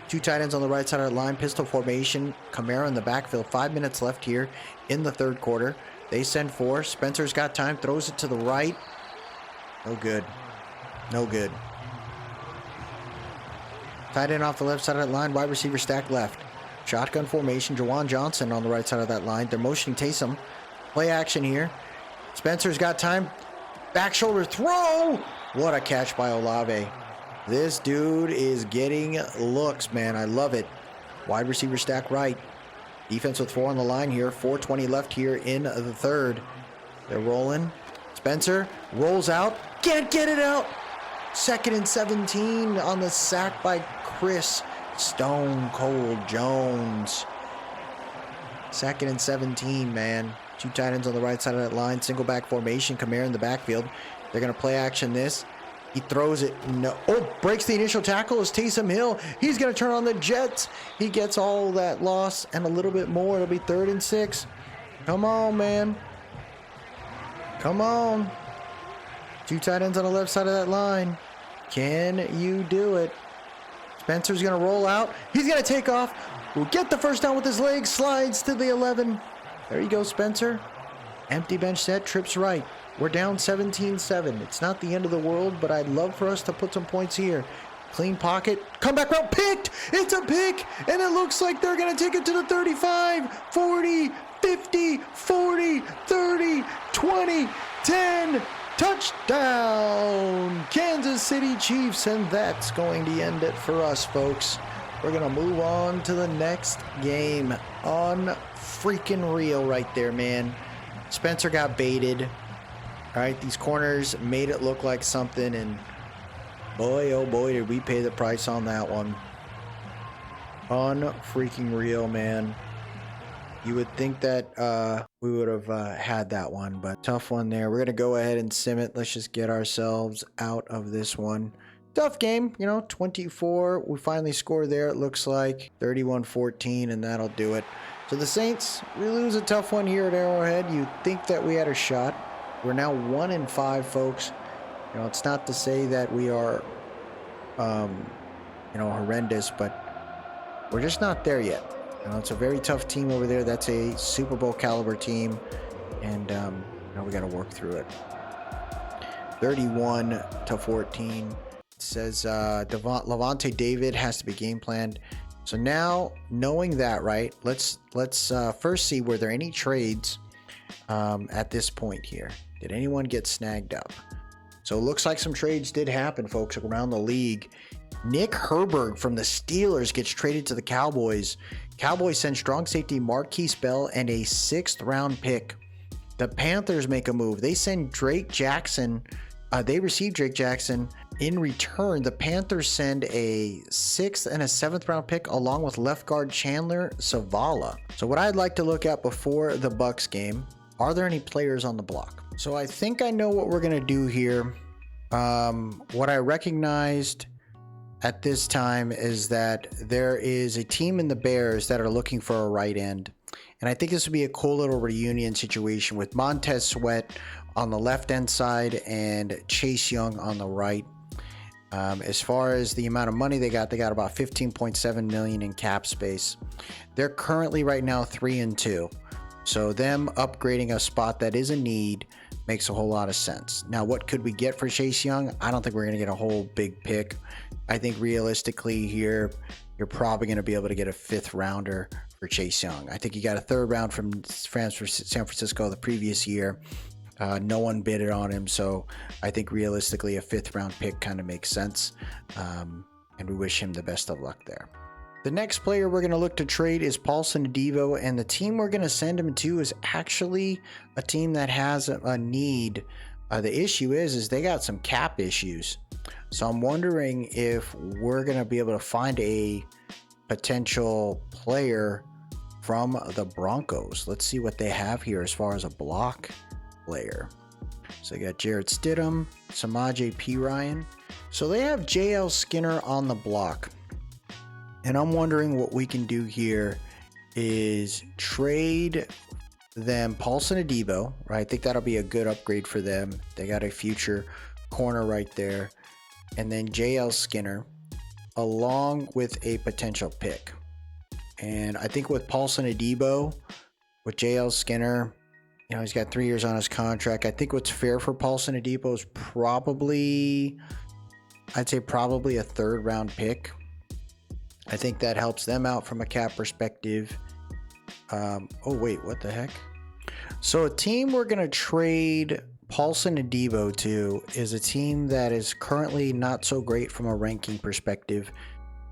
2 tight ends on the right side of the line. Pistol formation. Kamara in the backfield. 5 minutes left here in the third quarter. They send 4. Spencer's got time. Throws it to the right. No good. No good. Tight end off the left side of that line. Wide receiver stack left. Shotgun formation. Juwan Johnson on the right side of that line. They're motioning Taysom. Play action here. Spencer's got time. Back shoulder throw. What a catch by Olave. This dude is getting looks, man. I love it. Wide receiver stack right. Defense with 4 on the line here. 4:20 left here in the third. They're rolling. Spencer rolls out. Can't get it out. 2nd and 17 on the sack by Chris Stone Cold Jones. 2nd and 17, man. 2 tight ends on the right side of that line. Single back formation. Kamara in the backfield. They're going to play action this. He throws it. No. Oh, breaks the initial tackle is Taysom Hill. He's going to turn on the Jets. He gets all that loss and a little bit more. It'll be 3rd and 6. Come on, man. Come on. 2 tight ends on the left side of that line. Can you do it? Spencer's going to roll out. He's going to take off. Will get the first down with his legs. Slides to the 11. There you go, Spencer. Empty bench set. Trips right. We're down 17-7. It's not the end of the world, but I'd love for us to put some points here. Clean pocket. Comeback route. Picked. It's a pick. And it looks like they're going to take it to the 35, 40, 50, 40, 30, 20, 10. Touchdown, Kansas City Chiefs, and that's going to end it for us, folks. We're going to move on to the next game. Freaking real right there, man. Spencer got baited. All right, these corners made it look like something, and boy, oh boy, did we pay the price on that one. Freaking real, man. You would think that we would have had that one, but tough one there. We're going to go ahead and sim it. Let's just get ourselves out of this one. Tough game, you know, 24. We finally scored there, it looks like. 31-14, and that'll do it. So the Saints, we lose a tough one here at Arrowhead. You'd think that we had a shot. We're now 1-5, folks. You know, it's not to say that we are, horrendous, but we're just not there yet. You know, it's a very tough team over there. That's a Super Bowl caliber team, and we got to work through it. 31-14. It says Levante David has to be game planned. So now, knowing that, right, let's first see, were there any trades at this point here? Did anyone get snagged up? So it looks like some trades did happen, folks, around the league. Nick Herberg from the Steelers gets traded to the Cowboys. Cowboys send strong safety Marquise Bell and a 6th-round pick. The Panthers make a move. They send Drake Jackson. They receive Drake Jackson. In return, the Panthers send a 6th and a 7th-round pick along with left guard Chandler Zavala. So what I'd like to look at before the Bucs game, are there any players on the block? So I think I know what we're going to do here. What I recognized at this time is that there is a team in the Bears that are looking for a right end. And I think this would be a cool little reunion situation with Montez Sweat on the left end side and Chase Young on the right. As far as the amount of money they got about $15.7 million in cap space. They're currently right now 3-2. So them upgrading a spot that is a need makes a whole lot of sense. Now, what could we get for Chase Young? I don't think we're going to get a whole big pick. I think realistically here, you're probably going to be able to get a 5th rounder for Chase Young. I think you got a 3rd round from San Francisco the previous year. No one bid it on him, so I think realistically a 5th round pick kind of makes sense, and we wish him the best of luck there. The next player we're going to look to trade is Paulson Adebo, and the team we're going to send him to is actually a team that has a need. The issue is they got some cap issues, so I'm wondering if we're going to be able to find a potential player from the Broncos. Let's see what they have here as far as a block player. So they got Jarrett Stidham, Samaje Perine. So they have JL Skinner on the block. And I'm wondering what we can do here is trade them Paulson Adebo, right? I think that'll be a good upgrade for them. They got a future corner right there. And then JL Skinner along with a potential pick. And I think with Paulson Adebo, with JL Skinner, you know, he's got 3 years on his contract. I think what's fair for Paulson Adebo is probably, I'd say probably a 3rd round pick. I think that helps them out from a cap perspective. Oh, wait, what the heck? So a team we're going to trade Paulson Adebo to is a team that is currently not so great from a ranking perspective,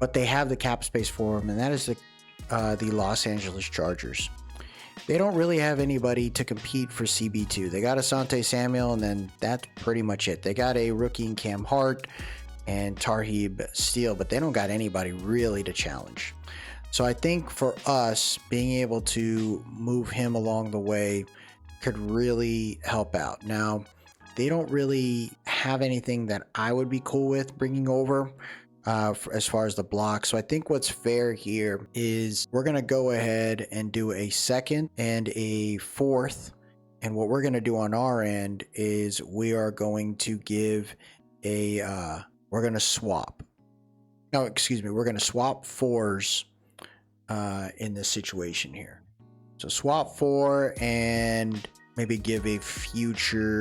but they have the cap space for him, and that is the Los Angeles Chargers. They don't really have anybody to compete for CB2. They got Asante Samuel, and then that's pretty much it. They got a rookie in Cam Hart and Tarheeb Steele, but they don't got anybody really to challenge. So I think for us, being able to move him along the way could really help out. Now, they don't really have anything that I would be cool with bringing over as far as the block. So I think what's fair here is we're going to go ahead and do a 2nd and a 4th. And what we're going to do on our end is we are going to give a, we're going to swap. No, excuse me. We're going to swap 4s in this situation here. So swap 4 and maybe give a future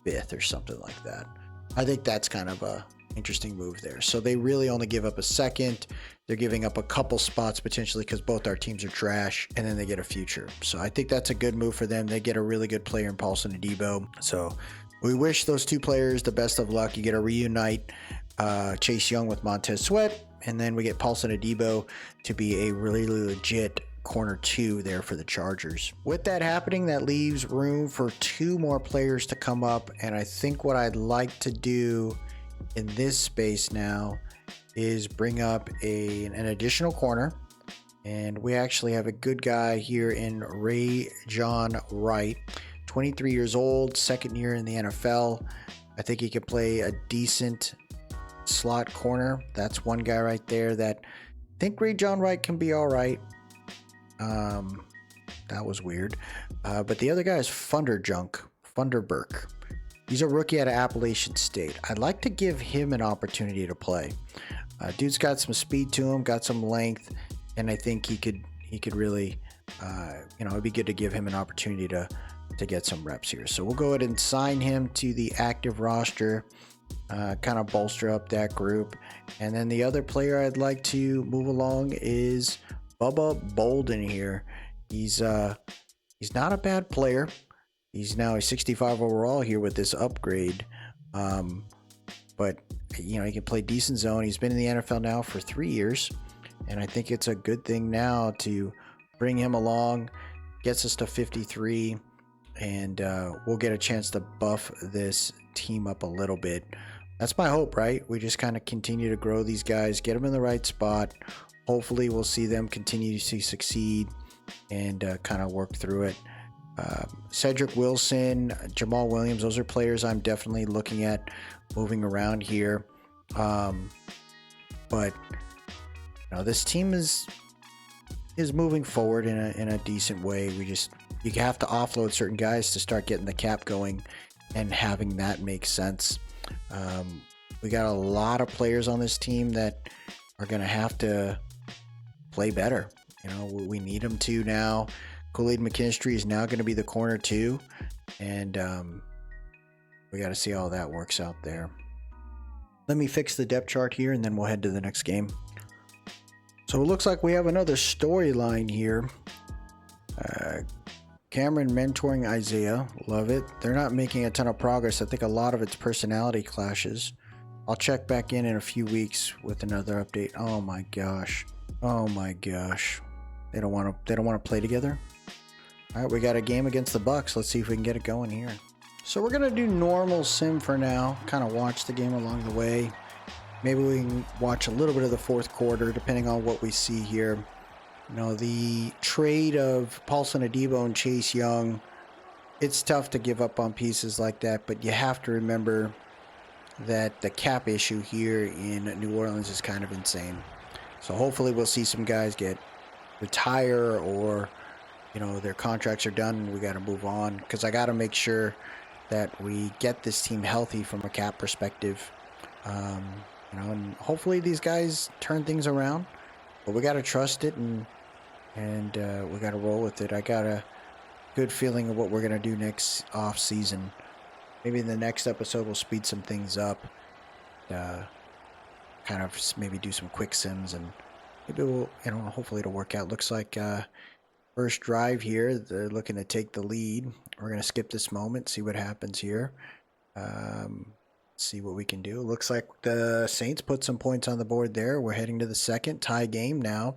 5th or something like that. I think that's kind of a interesting move there. So they really only give up a 2nd. They're giving up a couple spots potentially because both our teams are trash, and then they get a future. So I think that's a good move for them. They get a really good player in Paulson Adebo. So we wish those 2 players the best of luck. You get a reunite Chase Young with Montez Sweat, and then we get Paulson Adebo to be a really legit corner 2 there for the Chargers. With that happening, that leaves room for 2 more players to come up, and I think what I'd like to do in this space now is bring up an additional corner, and we actually have a good guy here in Ray John Wright, 23 years old, 2nd year in the NFL. I think he could play a decent slot corner. That's one guy right there that I think Ray John Wright can be all right. That was weird. But the other guy is Funderburk. He's a rookie out of Appalachian State. I'd like to give him an opportunity to play. Dude's got some speed to him, got some length, and I think he could really, it'd be good to give him an opportunity to to get some reps here. So we'll go ahead and sign him to the active roster, kind of bolster up that group. And then the other player I'd like to move along is Bubba Bolden here. He's not a bad player. He's now a 65 overall here with this upgrade. But you know, he can play decent zone. He's been in the NFL now for 3 years, and I think it's a good thing now to bring him along. Gets us to 53, and we'll get a chance to buff this team up a little bit. That's my hope, right? We just kind of continue to grow these guys, get them in the right spot. Hopefully we'll see them continue to succeed and kind of work through it. Cedric Wilson, Jamal Williams, those are players I'm definitely looking at moving around here. But you know, this team is moving forward in a decent way. You have to offload certain guys to start getting the cap going and having that make sense. We got a lot of players on this team that are going to have to play better. You know, we need them to now. Kool-Aid McKinstry is now going to be the corner too, and we got to see how that works out there. Let me fix the depth chart here, and then we'll head to the next game. So it looks like we have another storyline here. Cameron mentoring Isaiah. Love it. They're not making a ton of progress. I think a lot of it's personality clashes. I'll check back in a few weeks with another update. Oh my gosh. Oh my gosh. They don't want to play together. All right, we got a game against the Bucks. Let's see if we can get it going here. So we're gonna do normal sim for now. Kind of watch the game along the way. Maybe we can watch a little bit of the fourth quarter, depending on what we see here. You know, the trade of Paulson Adebo and Chase Young, it's tough to give up on pieces like that, but you have to remember that the cap issue here in New Orleans is kind of insane. So hopefully we'll see some guys retire, or you know, their contracts are done and we got to move on, because I got to make sure that we get this team healthy from a cap perspective. You know, and hopefully these guys turn things around, but we got to trust it and we got to roll with it. I got a good feeling of what we're going to do next off season. Maybe in the next episode we'll speed some things up, kind of maybe do some quick sims, and maybe we'll, you know, hopefully it'll work out. Looks like first drive here, they're looking to take the lead. We're going to skip this moment, see what happens here. See what we can do. Looks like the Saints put some points on the board there. We're heading to the second tie game now.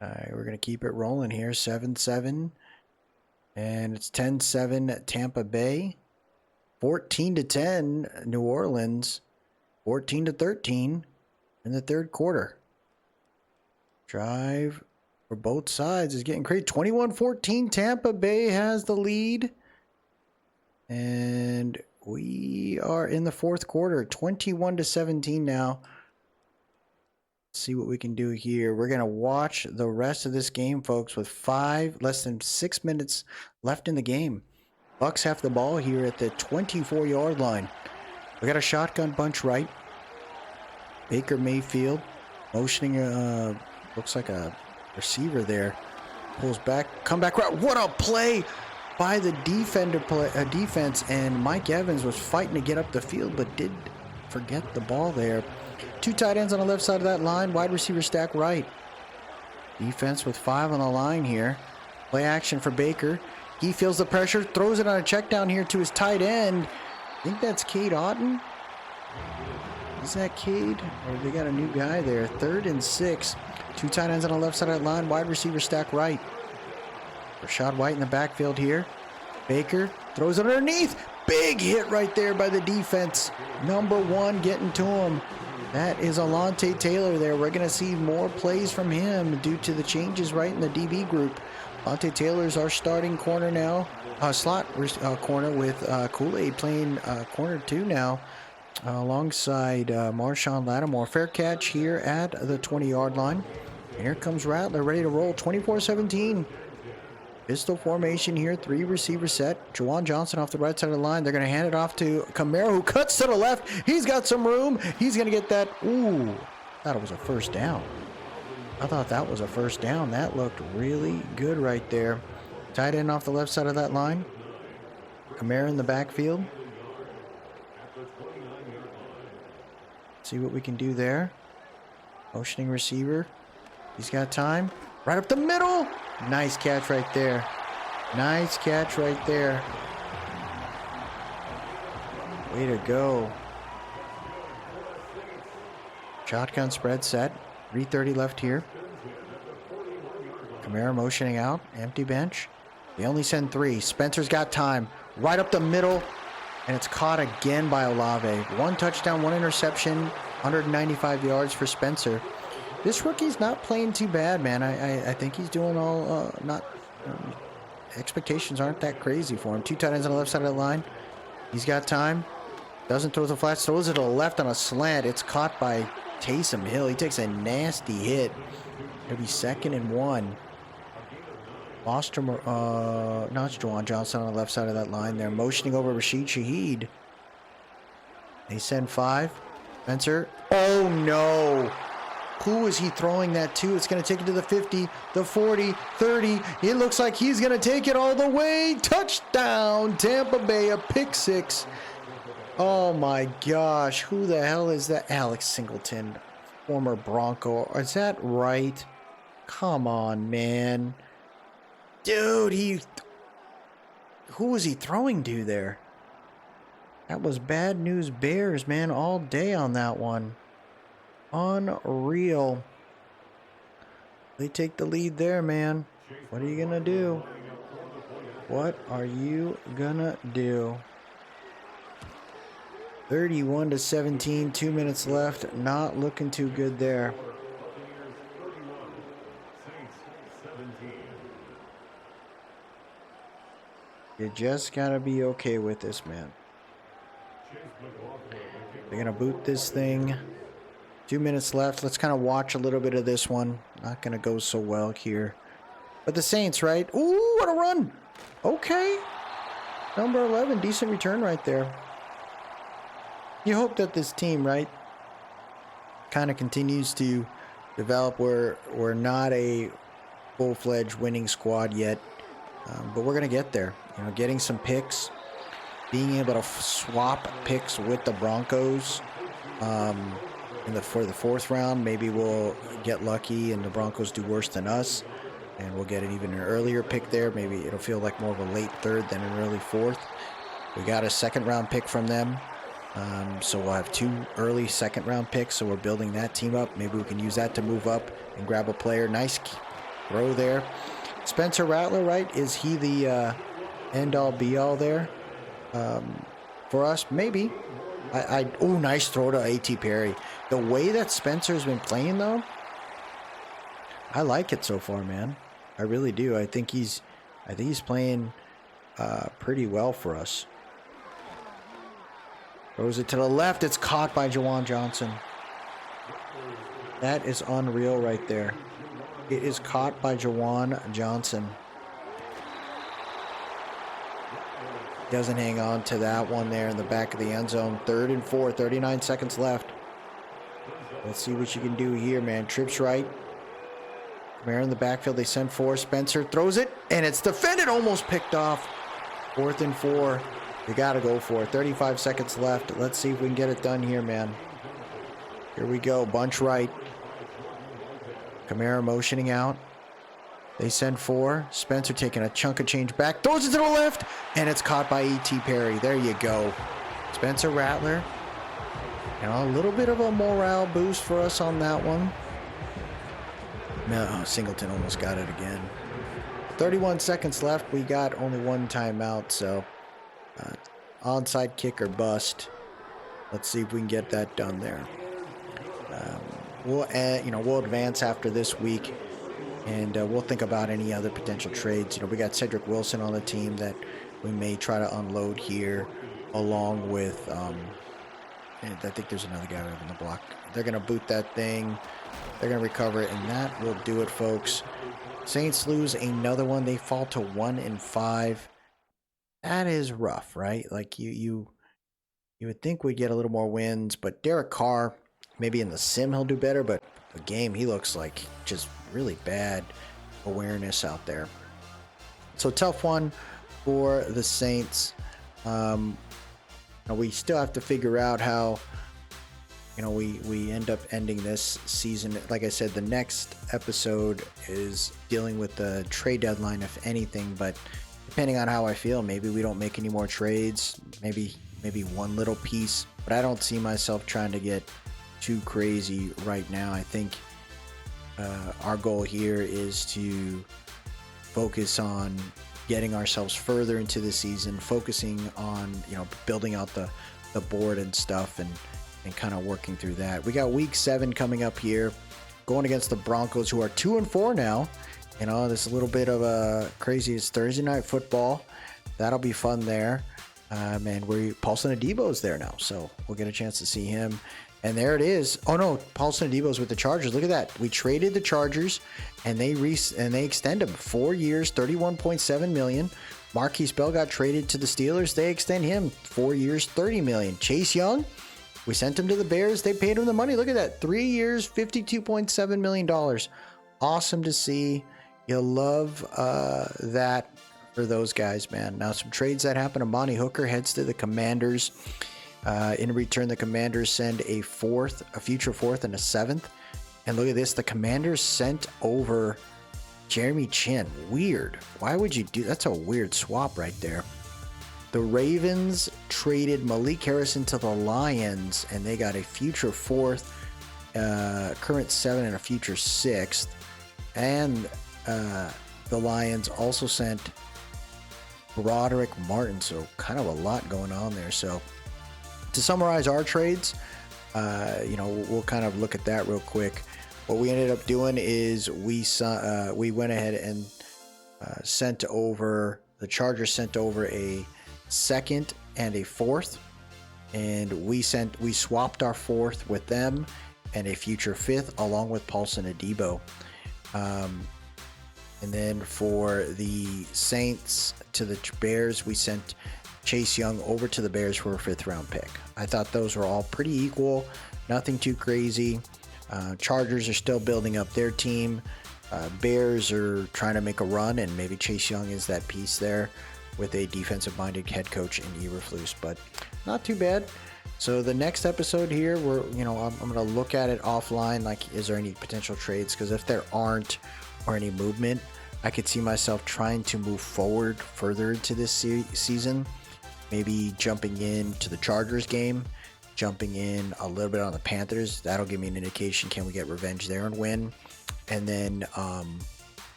We're going to keep it rolling here. 7-7. And it's 10-7 Tampa Bay. 14-10 New Orleans. 14-13 in the third quarter. Drive for both sides is getting crazy. 21-14. Tampa Bay has the lead. And we are in the fourth quarter. 21-17 now. Let's see what we can do here. We're going to watch the rest of this game, folks, with less than 6 minutes left in the game. Bucks have the ball here at the 24-yard line. We got a shotgun bunch right. Baker Mayfield motioning, looks like a receiver there. Pulls back, comeback route. What a play by the defense, and Mike Evans was fighting to get up the field, but did forget the ball there. Two tight ends on the left side of that line, wide receiver stack right. Defense with 5 on the line here. Play action for Baker. He feels the pressure, throws it on a check down here to his tight end. I think that's Cade Otton. Is that Cade? Or they got a new guy there. 3rd and 6. Two tight ends on the left side of that line, wide receiver stack right. Rashad White in the backfield here. Baker throws it underneath. Big hit right there by the defense. Number 1 getting to him. That is Alontae Taylor there. We're going to see more plays from him due to the changes right in the DB group. Alontae Taylor's our starting corner now. Slot corner with Kool-Aid playing corner 2 now. Alongside Marshawn Lattimore. Fair catch here at the 20-yard line. And here comes Rattler ready to roll. 24-17. Pistol formation here, 3 receiver set. Juwan Johnson off the right side of the line. They're going to hand it off to Kamara, who cuts to the left. He's got some room. He's going to get that. Ooh, thought it was a first down. I thought that was a first down. That looked really good right there. Tight end off the left side of that line. Kamara in the backfield. See what we can do there. Motioning receiver. He's got time. Right up the middle. Nice catch right there. Nice catch right there. Way to go. Shotgun spread set. 3:30 left here. Kamara motioning out. Empty bench. They only send 3. Spencer's got time. Right up the middle. And it's caught again by Olave. 1 touchdown, 1 interception. 195 yards for Spencer. This rookie's not playing too bad, man. I think he's doing all expectations aren't that crazy for him. 2 tight ends on the left side of the line. He's got time. Doesn't throw the flats. Throws it to the left on a slant. It's caught by Taysom Hill. He takes a nasty hit. It'll be 2nd and 1. Lost him. No, it's Juwan Johnson on the left side of that line. They're motioning over Rashid Shaheed. They send 5. Spencer. Oh no. Who is he throwing that to? It's going to take it to the 50, the 40, 30. It looks like he's going to take it all the way. Touchdown, Tampa Bay, a pick 6. Oh my gosh, who the hell is that? Alex Singleton, former Bronco. Is that right? Come on, man. Dude, who was he throwing to there? That was bad news Bears, man, all day on that one. Unreal. They take the lead there, man. What are you gonna do? What are you gonna do? 31-17, 2 minutes left. Not looking too good there. You just gotta be okay with this, man. They're gonna boot this thing. 2 minutes left. Let's kind of watch a little bit of this one. Not going to go so well here. But the Saints, right? Ooh, what a run. Okay. Number 11. Decent return right there. You hope that this team, right, kind of continues to develop. We're not a full-fledged winning squad yet. But we're going to get there. You know, getting some picks. Being able to swap picks with the Broncos. For the 4th round, maybe we'll get lucky and the Broncos do worse than us, and we'll get an even earlier pick there. Maybe it'll feel like more of a late 3rd than an early 4th. We got a 2nd round pick from them, so we'll have 2 early 2nd round picks. So we're building that team up. Maybe we can use that to move up and grab a player. Nice throw there. Spencer Rattler, right? Is he the end all be all there for us? Maybe. Oh, nice throw to A.T. Perry. The way that Spencer's been playing, though, I like it so far, man. I really do. I think he's playing pretty well for us. Throws it to the left. It's caught by Juwan Johnson. That is unreal right there. It is caught by Juwan Johnson. Doesn't hang on to that one there in the back of the end zone. 3rd and 4, 39 seconds left. Let's see what you can do here, man. Trips right. Kamara in the backfield. They send 4. Spencer throws it, and it's defended. Almost picked off. 4th and 4. You got to go for it. 35 seconds left. Let's see if we can get it done here, man. Here we go. Bunch right. Kamara motioning out. They send 4. Spencer taking a chunk of change back. Throws it to the left. And it's caught by E.T. Perry. There you go. Spencer Rattler. You know, a little bit of a morale boost for us on that one. No, Singleton almost got it again. 31 seconds left. We got only 1 timeout. So, onside kick or bust. Let's see if we can get that done there. We'll advance after this week. And we'll think about any other potential trades. You know, we got Cedric Wilson on the team that we may try to unload here, along with, and I think there's another guy on the block. They're going to boot that thing. They're going to recover it, and that will do it, folks. Saints lose another one. They fall to 1-5. That is rough, right? Like, you would think we'd get a little more wins, but Derek Carr, maybe in the sim he'll do better, but the game, he looks like just really bad awareness out there. So tough one for the Saints. We still have to figure out how we end up ending this season. Like I said, the next episode is dealing with the trade deadline, if anything, but depending on how I feel, maybe we don't make any more trades, maybe one little piece, but I don't see myself trying to get too crazy right now. I think our goal here is to focus on getting ourselves further into the season, focusing on building out the board and stuff, and kind of working through that. We got week 7 coming up here, going against the Broncos, who are 2-4 now. This a little bit of a crazy. It's Thursday night football. That'll be fun there. And Paulson Adebo's there now, so we'll get a chance to see him. And there it is. Oh no, Paulson Adebo's with the Chargers. Look at that. We traded the Chargers, and they extend him 4 years, $31.7 million. Marquise Bell got traded to the Steelers. They extend him 4 years, $30 million. Chase Young, we sent him to the Bears. They paid him the money. Look at that. 3 years, $52.7 million. Awesome to see. You'll love that for those guys, man. Now, some trades that happen. Amani Hooker heads to the Commanders. In return, the Commanders send a future fourth, and a 7th. And look at this. The Commanders sent over Jeremy Chin. Weird. Why would you do that's a weird swap right there. The Ravens traded Malik Harrison to the Lions, and they got a future 4th, current 7, and a future 6th. And the Lions also sent Broderick Martin, so kind of a lot going on there. So to summarize our trades, we'll kind of look at that real quick. What we ended up doing is we went ahead and sent over, the Chargers sent over a 2nd and a 4th, and we swapped our 4th with them and a future 5th along with Paulson Adebo. And then for the Saints to the Bears, we sent Chase Young over to the Bears for a 5th round pick. I thought those were all pretty equal, nothing too crazy. Chargers are still building up their team. Bears are trying to make a run, and maybe Chase Young is that piece there with a defensive-minded head coach in Eberflus, but not too bad. So the next episode here, I'm going to look at it offline, like is there any potential trades? Because if there aren't, or any movement, I could see myself trying to move forward further into this season. Maybe jumping into the Chargers game, jumping in a little bit on the Panthers. That'll give me an indication, can we get revenge there and win? And then, and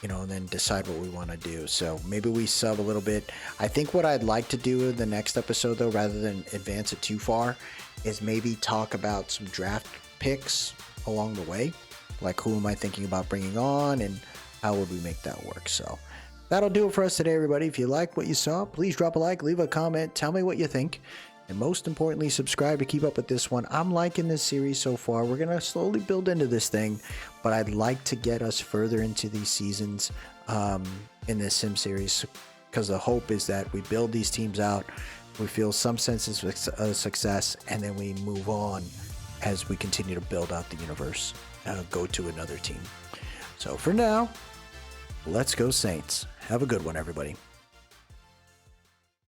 then decide what we want to do. So maybe we sub a little bit. I think what I'd like to do in the next episode, though, rather than advance it too far, is maybe talk about some draft picks along the way. Like, who am I thinking about bringing on, and how would we make that work? So that'll do it for us today, everybody. If you liked what you saw, please drop a like, leave a comment, tell me what you think, and most importantly, subscribe to keep up with this one. I'm liking this series so far. We're going to slowly build into this thing, but I'd like to get us further into these seasons in this sim series, because the hope is that we build these teams out, we feel some sense of success, and then we move on as we continue to build out the universe. Go to another team. So for now, let's go Saints. Have a good one, everybody.